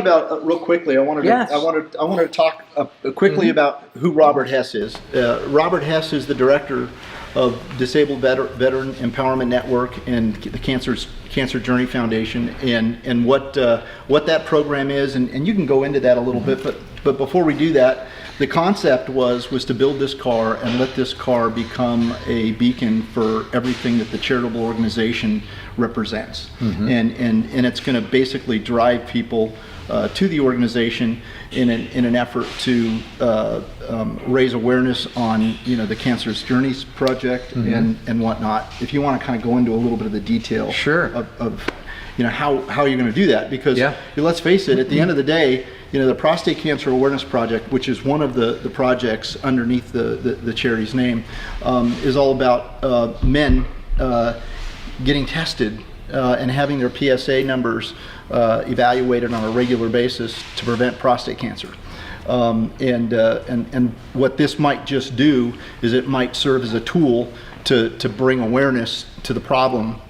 about real quickly. I wanted to talk quickly about who Robert Hess is. Robert Hess is the director of Disabled Veteran Empowerment Network and the Cancer Journey Foundation, and what that program is, and you can go into that a little bit. But before we do that, the concept was to build this car and let this car become a beacon for everything that the charitable organization represents, and it's going to basically drive people to the organization in an effort to raise awareness on the Cancer Journeys project and whatnot. If you want to kind of go into a little bit of the detail of how you're going to do that, because let's face it, at the end of the day, the Prostate Cancer Awareness Project, which is one of the projects underneath the charity's name, is all about men getting tested and having their PSA numbers evaluated on a regular basis to prevent prostate cancer. And what this might just do is it might serve as a tool to bring awareness to the problem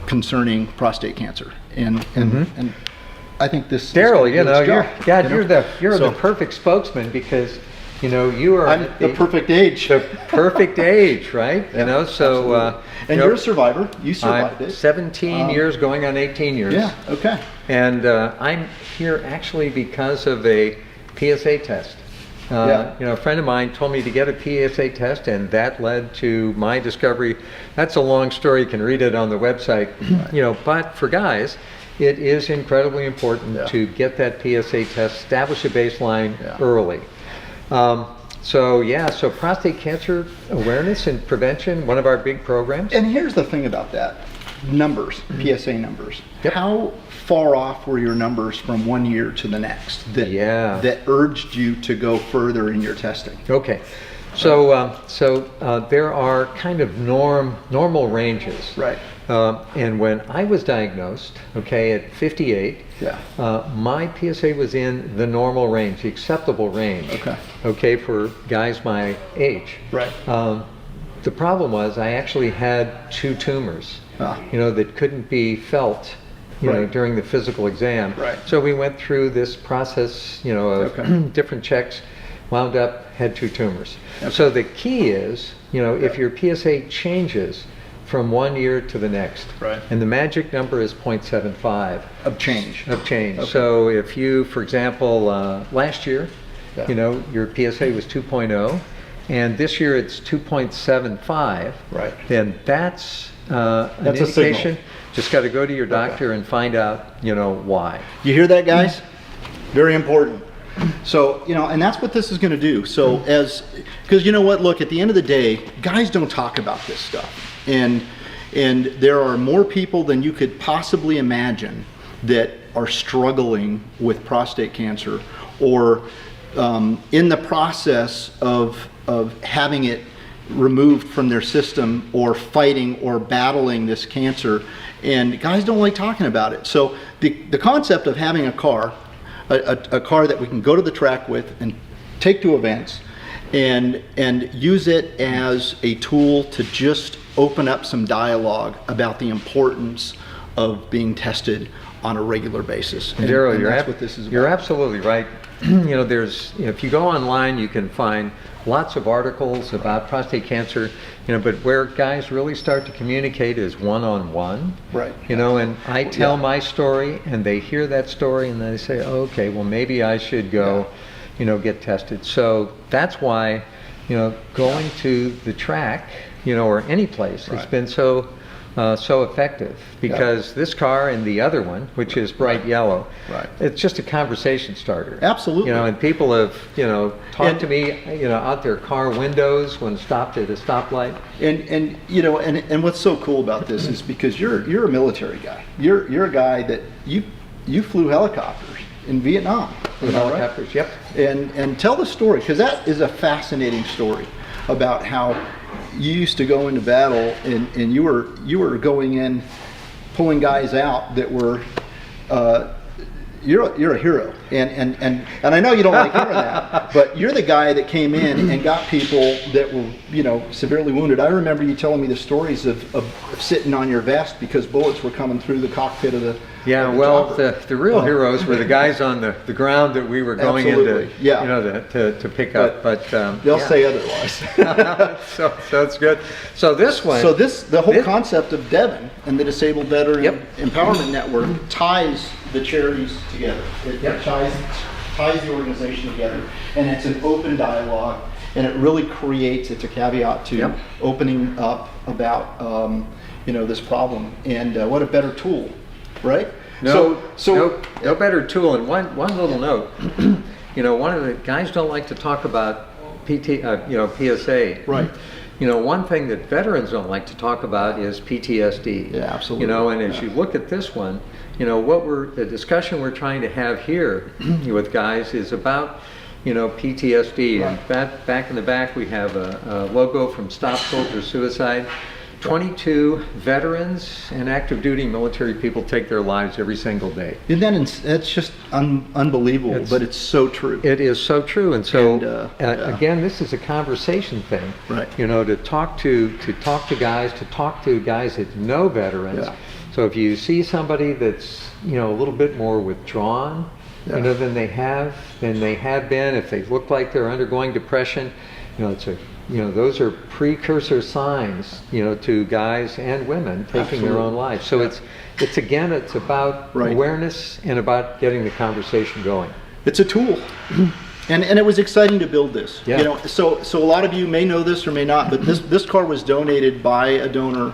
concerning prostate cancer. And I think this Daryl, you're the perfect spokesman, because you are I'm the perfect age. The perfect age, right? So and you're a survivor. You survived it. 17 years, going on 18 years. Yeah. Okay. And I'm here actually because of a PSA test. A friend of mine told me to get a PSA test, and that led to my discovery. That's a long story. You can read it on the website. But for guys, it is incredibly important to get that PSA test, establish a baseline early. So prostate cancer awareness and prevention, one of our big programs. And here's the thing about that. Numbers, PSA numbers. How far off were your numbers from one year to the next that urged you to go further in your testing? Okay. So there are kind of normal ranges. Right. And when I was diagnosed, at 58, my PSA was in the normal range, the acceptable range. Okay, for guys my age. Right. The problem was I actually had 2 tumors, that couldn't be felt, during the physical exam. Right. So we went through this process, of different checks, wound up, had 2 tumors. So the key is, if your PSA changes from one year to the next, and the magic number is 0.75 of change. Okay. So if you, for example, last year, your PSA was 2.0, and this year it's 2.75, then that's an indication. A just got to go to your doctor and find out, why. You hear that, guys? Very important. So, and that's what this is going to do. So because look, at the end of the day, guys don't talk about this stuff. And there are more people than you could possibly imagine that are struggling with prostate cancer, or in the process of having it removed from their system, or fighting or battling this cancer. And guys don't like talking about it. So the concept of having a car that we can go to the track with and take to events and use it as a tool to just open up some dialogue about the importance of being tested on a regular basis. Daryl, that's what this is about. You're absolutely right. If you go online, you can find lots of articles about prostate cancer, but where guys really start to communicate is one-on-one. Right. And I tell my story, and they hear that story, and they say, oh, okay, well, maybe I should go, get tested. So that's why, going to the track, or any place, has been so effective, because this car and the other one, which is bright yellow, it's just a conversation starter. Absolutely. And people have, talked to me, out their car windows when stopped at a stoplight. And what's so cool about this is because you're a military guy. You're a guy that you flew helicopters in Vietnam. Helicopters, yep. And tell the story, because that is a fascinating story about how you used to go into battle, and you were going in, pulling guys out that were you're a hero, and I know you don't like hearing that, but you're the guy that came in and got people that were, you know, severely wounded. I remember you telling me the stories of sitting on your vest because bullets were coming through the cockpit of the Yeah, well, the real heroes were the guys on the ground that we were going into, you know, to pick up. But they'll say otherwise. so it's good. So this one. So the whole concept of Devon and the Disabled Veteran Empowerment Network ties the charities together. It ties the organization together, and it's an open dialogue, and it really creates. It's a caveat to opening up about you know, this problem, and what a better tool. Right? No better tool. And one little note, you know, one of the guys don't like to talk about PSA. Right. You know, one thing that veterans don't like to talk about is PTSD. Yeah, absolutely. You know, and as you look at this one, you know, the discussion we're trying to have here with guys is about, you know, PTSD. Right. And back in the back, we have a logo from Stop Soldier Suicide. 22 veterans and active duty military people take their lives every single day. And that's just unbelievable, but it's so true. It is so true. And so again, this is a conversation thing, right? You know, to talk to guys that know veterans. Yeah. So if you see somebody that's, you know, a little bit more withdrawn, you know, than they have been, if they look like they're undergoing depression, you know, those are precursor signs, you know, to guys and women taking their own lives. So it's about awareness and about getting the conversation going. It's a tool. And it was exciting to build this. Yeah. You know, so a lot of you may know this or may not, but this car was donated by a donor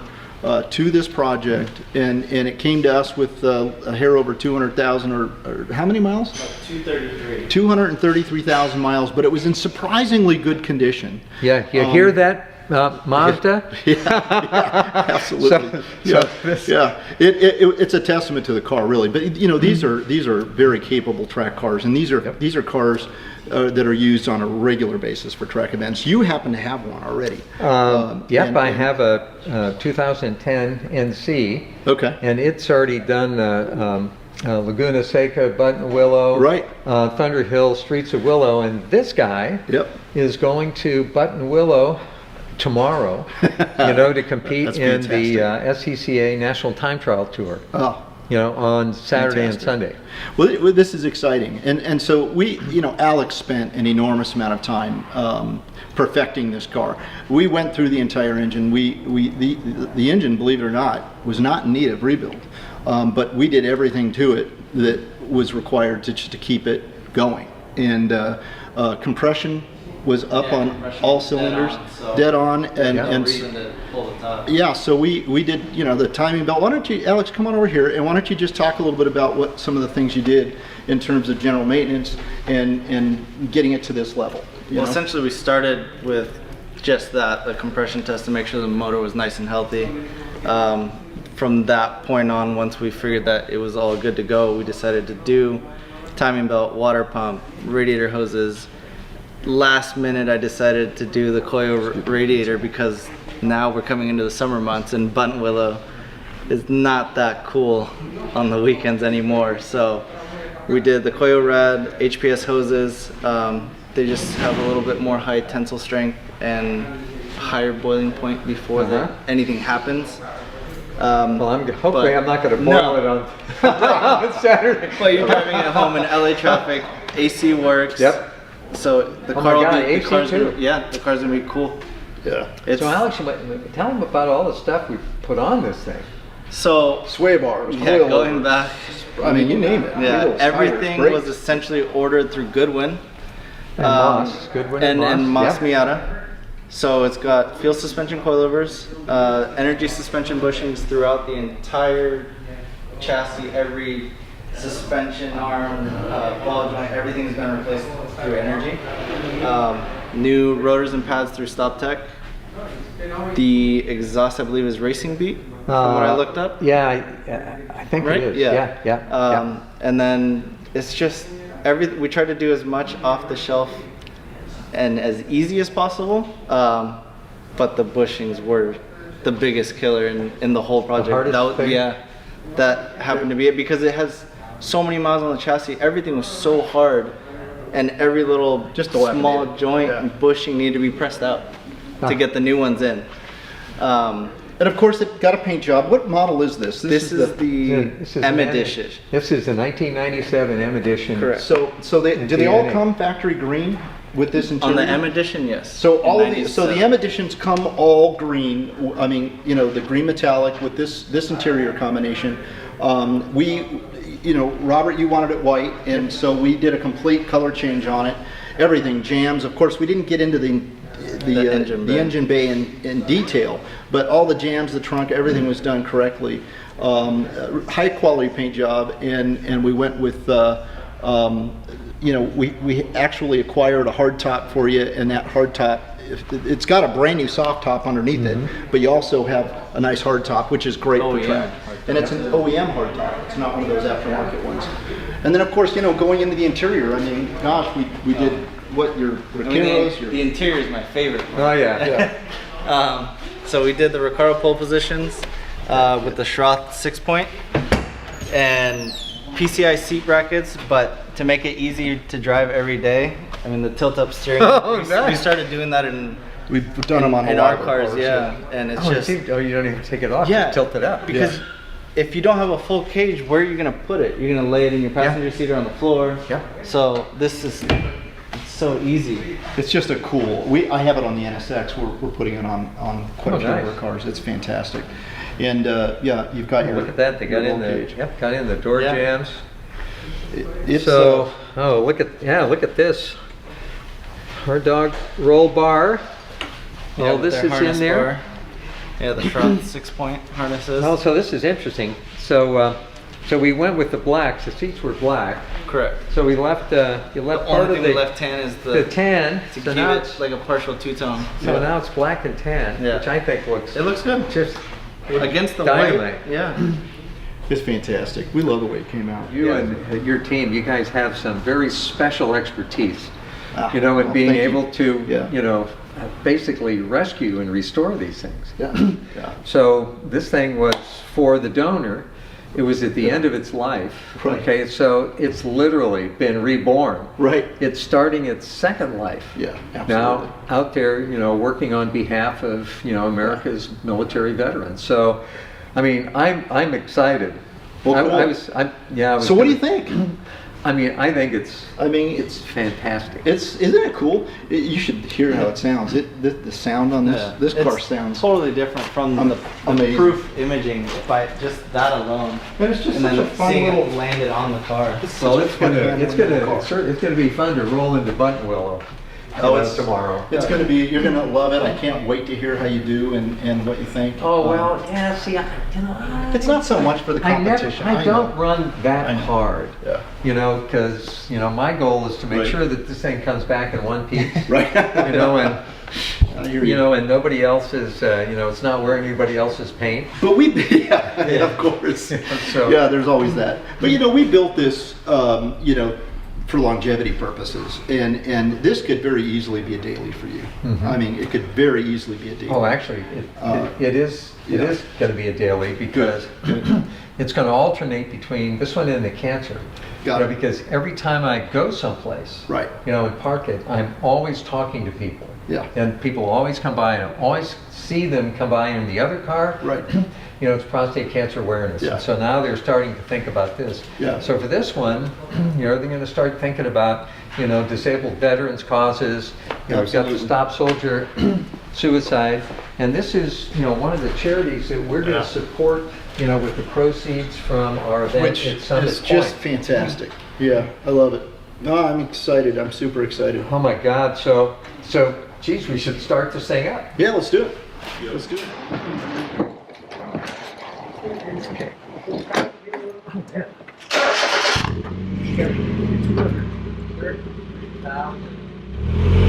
to this project, and it came to us with a hair over 200,000 or how many miles? 233. 233,000 miles, but it was in surprisingly good condition. Yeah, you hear that, Mazda? Yeah, absolutely. It's a testament to the car, really. But you know, these are very capable track cars, and these are cars that are used on a regular basis for track events. You happen to have one already. I have a 2010 NC. Okay. And it's already done Laguna Seca, Button Willow, Thunder Hill, Streets of Willow, and this guy is going to Button Willow tomorrow, you know, to compete in the SCCA National Time Trial Tour. Oh. You know, on Saturday and Sunday. Well, this is exciting, and so Alex spent an enormous amount of time perfecting this car. We went through the entire engine. The engine, believe it or not, was not in need of rebuild, but we did everything to it that was required to keep it going. And compression was up on all cylinders, dead on, and reason to pull the top. Yeah, so we did, you know, the timing belt. Why don't you, Alex, come on over here, and why don't you just talk a little bit about what some of the things you did in terms of general maintenance and getting it to this level. Well, essentially we started with just the compression test to make sure the motor was nice and healthy. From that point on, once we figured that it was all good to go, we decided to do timing belt, water pump, radiator hoses. Last minute I decided to do the coil radiator because now we're coming into the summer months and Button Willow is not that cool on the weekends anymore. So we did the coil rad, HPS hoses. They just have a little bit more high tensile strength and higher boiling point before anything happens. Well, hopefully I'm not going to boil it on Saturday. But you're driving at home in LA traffic, AC works. Yep. So the car the car's gonna be cool. Yeah. So Alex, tell them about all the stuff we put on this thing. So sway bars, going back. I mean, you name it. Yeah, everything was essentially ordered through Goodwin. And Moss Miata. So it's got field suspension coilovers, energy suspension bushings throughout the entire chassis, every suspension arm, ball joint, everything's been replaced through energy. New rotors and pads through StopTech. The exhaust, I believe, is Racing Beat, from what I looked up. Yeah, I think it is. Yeah. And then it's just we tried to do as much off the shelf and as easy as possible, but the bushings were the biggest killer in the whole project. The hardest thing? That happened to be it because it has so many miles on the chassis. Everything was so hard, and every little Just small dilapidated. joint Yeah. and bushing needed to be pressed out to get the new ones in. And of course, it got a paint job. What model is this? This is the This is M an edition. This is the 1997 M edition. Correct. So do they all DNA. come factory green with this interior? On the M edition, yes. So In all of these, so the 97. M editions come all green. I mean, you know, the green metallic with this interior combination. Robert, you wanted it white, and so we did a complete color change on it. Everything, jams. Of course, we didn't get into the engine bay in detail, but all the jams, the trunk, everything was done correctly. High quality paint job, and we went with. We actually acquired a hard top for you, and that hard top, it's got a brand new soft top underneath it, but you also have a nice hard top, which is great for OEM track. hard top. And it's an OEM hard top. It's not one of those aftermarket ones. And then of course, going into the interior, I mean, gosh, we did what your Recaros, the interior is my favorite one. Oh yeah. So we did the Recaro pole positions with the Schroth 6-point and PCI seat brackets, but to make it easier to drive every day, I mean the tilt-up steering. Oh, we nice. started doing that in we've done them on a in lot our of cars, yeah. And it's just You don't even take it off. yeah, Just tilt it up. because if you don't have a full cage, where are you gonna put it? You're gonna lay it in your passenger seat or on the floor. Yeah. So this is so easy. It's just a cool. I have it on the NSX. We're putting it on quite a few of our cars. It's fantastic. And you've got your Look at that. They got your in roll the cage. got in the door Yeah. jams. It's So look at this. Hard dog roll bar. Yeah, All with this their is in harness there. bar. Yeah, the Schroth 6-point harnesses. Oh, so this is interesting. So we went with the blacks. The seats were black. Correct. So we left you left The part only of thing we the left tan is the tan. to So keep now it it's like a partial two-tone. so now it's black and tan, Yeah. which I think looks It looks good. just Against the dynamite. white. Yeah. It's fantastic. We love the way it came out. You and your team, you guys have some very special expertise, in well, being thank you. able to, Yeah. basically rescue and restore these things. Yeah. Yeah. So this thing was for the donor. It was at the end of its life. Right. Okay, so it's literally been reborn. Right. It's starting its second life. Yeah, absolutely. Now out there, working on behalf of America's military veterans. So, I mean, I'm excited. Well, cool. I was So what do you think? I mean, I think it's It's fantastic. isn't it cool? You should hear how it sounds. The sound on this car It's sounds totally different from the amazing. proof imaging by just that alone. And it's just and such then a fun seeing little. it landed on the car. Well, it's fun gonna animal it's in the gonna car. it's gonna be fun to roll into Buttonwillow. It's tomorrow. It's going to be. You're going to love it. I can't wait to hear how you do and what you think. Oh well, yeah. See, It's not so much for the competition. I don't run that I know. hard. Yeah. Because my goal is to make Right. sure that this thing comes back in one piece. Right. And I hear you. and nobody else is, it's not wearing anybody else's paint. But of course. So- Yeah, there's always that. But we built this, for longevity purposes, and this could very easily be a daily for you. I mean, it could very easily be a daily. Oh, actually, it is going to be a daily because it's going to alternate between this one and the Cancer. Got it. Because every time I go someplace, Right. And park it, I'm always talking to people. Yeah. And people always come by, and I always see them come by in the other car. Right. It's prostate cancer awearness. Yeah. And so now they're starting to think about this. Yeah. So for this one, they're going to start thinking about, disabled veterans causes. We've got the Absolutely. Stop Soldier Suicide. And this is, one of the charities that we're going to support, with the proceeds from our event Which at Summit is just Point. fantastic. Yeah, I love it. No, I'm excited. I'm super excited. Oh my God. So, geez, we should start this thing up. Yeah, let's do it. Let's do it. Okay. Oh, yeah.